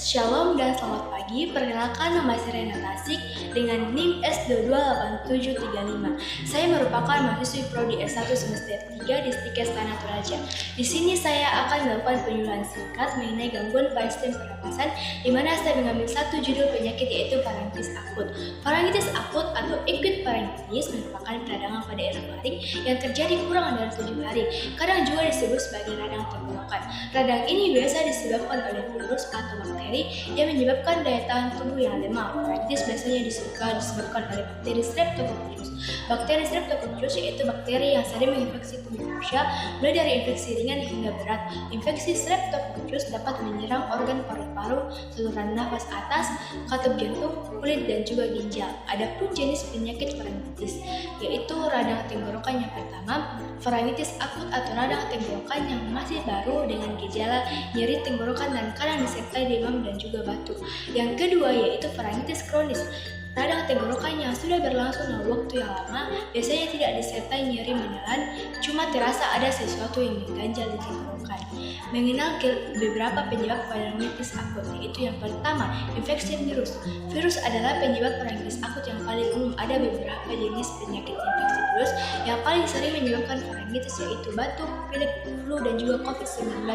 Shalom dan selamat pagi, perkenalkan nama saya Renata Asik dengan NIM S228735. Saya merupakan mahasiswi Prodi S1 semester 3 Distrik Istana Toraja. Di sini saya akan melakukan penyuluhan singkat mengenai gangguan pada sistem pernapasan, di mana saya mengambil satu judul penyakit yaitu faringitis akut. Faringitis akut atau acute pharyngitis merupakan peradangan pada laring yang terjadi kurang dari 7 hari. Kadang juga disebut sebagai radang tenggorokan. Radang ini biasa disebabkan oleh virus atau bakteri yang menyebabkan daya tahan tubuh yang lemah. Faringitis biasanya disebabkan oleh bakteri Streptococcus. Bakteri Streptococcus yaitu bakteri yang sering menginfeksi tubuh manusia, mulai dari infeksi ringan hingga berat. Infeksi Streptococcus dapat menyerang organ paru-paru, saluran nafas atas, katup jantung, kulit, dan juga ginjal. Adapun jenis penyakit faringitis yaitu radang tenggorokan yang pertama, faringitis akut atau radang tenggorokan yang masih baru dengan gejala nyeri tenggorokan dan kadang disertai demam dan juga batuk. Yang kedua yaitu faringitis kronis. Radang tenggorokan yang sudah berlangsung dalam waktu yang lama biasanya tidak disertai nyeri menelan, cuma terasa ada sesuatu yang mengganjal di tenggorokan. Mengenal beberapa penyebab faringitis akut, yaitu yang pertama, infeksi virus. Virus adalah penyebab faringitis akut yang paling umum. Ada beberapa jenis penyakit infeksi virus yang paling sering menyebabkan faringitis yaitu batuk, pilek, flu, dan juga COVID-19.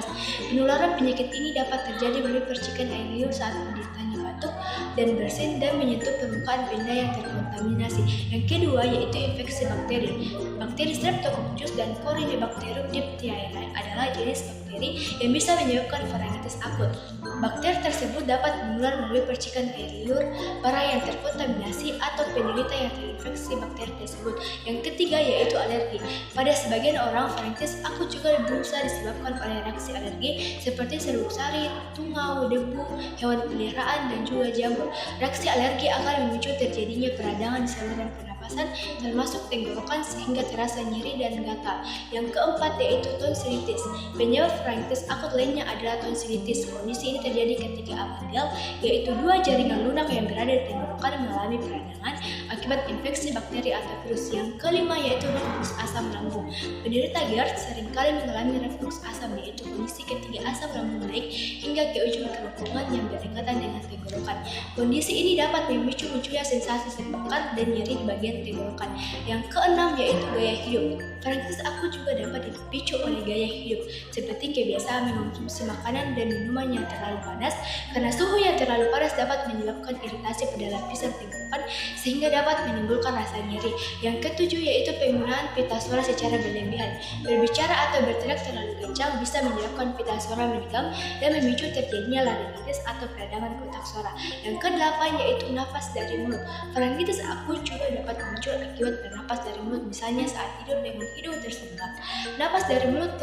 Penularan penyakit ini dapat terjadi melalui percikan air liur saat penderitanya batuk dan bersin dan menyentuh permukaan benda yang terkontaminasi. Yang kedua yaitu infeksi bakteri. Bakteri Streptococcus dan Corynebacterium diphtheriae adalah jenis bakteri yang bisa menyebabkan faringitis akut. Bakteri tersebut dapat menular melalui percikan air liur para yang terkontaminasi atau penderita yang terinfeksi bakteri tersebut. Yang ketiga yaitu alergi. Pada sebagian orang, faringitis akut juga bisa disebabkan oleh reaksi alergi seperti serbuk sari, tungau, debu, hewan peliharaan, dan juga jamur. Reaksi alergi akan memicu terjadinya peradangan di saluran pernapasan termasuk tenggorokan sehingga terasa nyeri dan gatal. Yang keempat yaitu tonsilitis. Penyebab faringitis akut lainnya adalah tonsilitis. Kondisi ini terjadi ketika amandel, yaitu dua jaringan lunak yang berada di tenggorokan mengalami peradangan akibat infeksi bakteri atau virus. Yang kelima yaitu reflux asam lambung. Penderita GERD seringkali mengalami reflux asam, yaitu kondisi ketika asam lambung naik hingga ke ujung kerongkongan yang berdekatan dengan tenggorokan. Kondisi ini dapat memicu munculnya sensasi serbakar dan nyeri di bagian tenggorokan. Yang keenam yaitu gaya hidup. Faringitis akut juga dapat dipicu oleh gaya hidup, seperti kebiasaan mengonsumsi makanan dan minuman yang terlalu panas, karena suhu yang terlalu panas dapat menyebabkan iritasi pada lapisan tenggorokan sehingga dapat menimbulkan rasa nyeri. Yang ketujuh yaitu penggunaan pita suara secara berlebihan. Berbicara atau berteriak terlalu kencang bisa menyebabkan pita suara menegang dan memicu terjadinya laringitis atau peradangan kotak suara. Yang kedelapan yaitu nafas dari mulut. Faringitis akut juga dapat muncul akibat bernapas dari mulut, misalnya saat tidur dengan hidung tersumbat. Napas dari mulut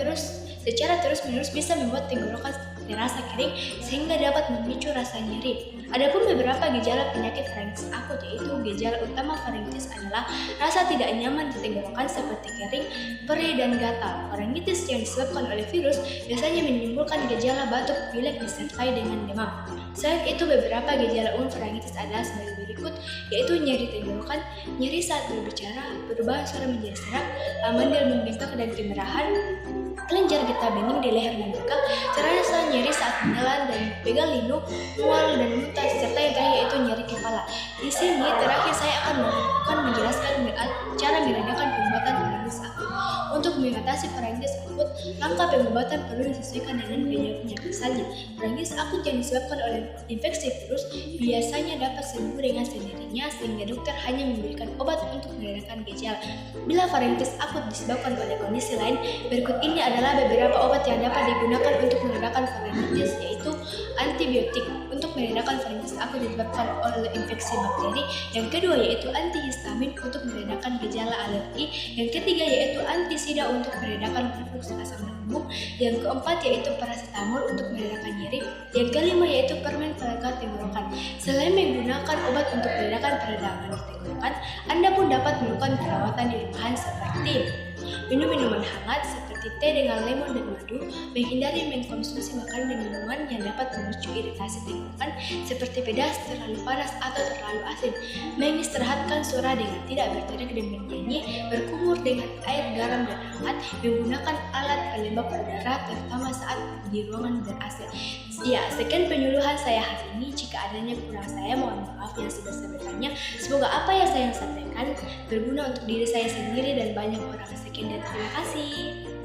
secara terus-menerus bisa membuat tenggorokan terasa kering sehingga dapat memicu rasa nyeri. Adapun beberapa gejala penyakit faringitis akut, yaitu gejala utama faringitis adalah rasa tidak nyaman di tenggorokan seperti kering, perih, dan gatal. Faringitis yang disebabkan oleh virus biasanya menimbulkan gejala batuk, pilek disertai dengan demam. Selain itu, beberapa gejala umum faringitis adalah sebagai berikut, yaitu nyeri tenggorokan, nyeri saat berbicara, perubahan suara menjadi serak, amandel membengkak dan kemerahan, kelenjar getah bening di leher membengkak, terasa nyeri saat menelan dan pegang linu, mual dan muntah, serta yang terakhir yaitu nyeri kepala. Di sini terakhir saya akan menjelaskan cara meredakan pengobatan faringitis akut. Untuk mengatasi faringitis akut, langkah pengobatan perlu disesuaikan dengan penyebabnya. Misalnya, faringitis akut yang disebabkan oleh infeksi virus biasanya dapat sembuh dengan sendirinya sehingga dokter hanya memberikan obat untuk meredakan gejala. Bila faringitis akut disebabkan oleh kondisi lain, berikut ini adalah beberapa obat yang dapat digunakan untuk meredakan faringitis, yaitu antibiotik untuk meredakan faringitis akut disebabkan oleh infeksi bakteri. Yang kedua yaitu antihistamin untuk meredakan gejala alergi. Yang ketiga yaitu antisida untuk meredakan reflux asam lambung. Yang keempat yaitu paracetamol untuk meredakan nyeri. Yang kelima yaitu permen pelega tenggorokan. Selain menggunakan obat untuk meredakan peradangan di tenggorokan, Anda pun dapat melakukan perawatan di rumahan seperti minum minuman hangat seperti seperti teh dengan lemon dan madu, menghindari mengkonsumsi makanan dan minuman yang dapat memicu iritasi tenggorokan seperti pedas, terlalu panas, atau terlalu asin, mengistirahatkan suara dengan tidak berteriak dan bernyanyi, berkumur dengan air garam dan hangat, menggunakan alat pelembab udara terutama saat di ruangan ber-AC. Ya, sekian penyuluhan saya hari ini. Jika adanya kurang saya, mohon maaf yang sebesar-besarnya. Semoga apa yang saya sampaikan berguna untuk diri saya sendiri dan banyak orang. Sekian dan terima kasih.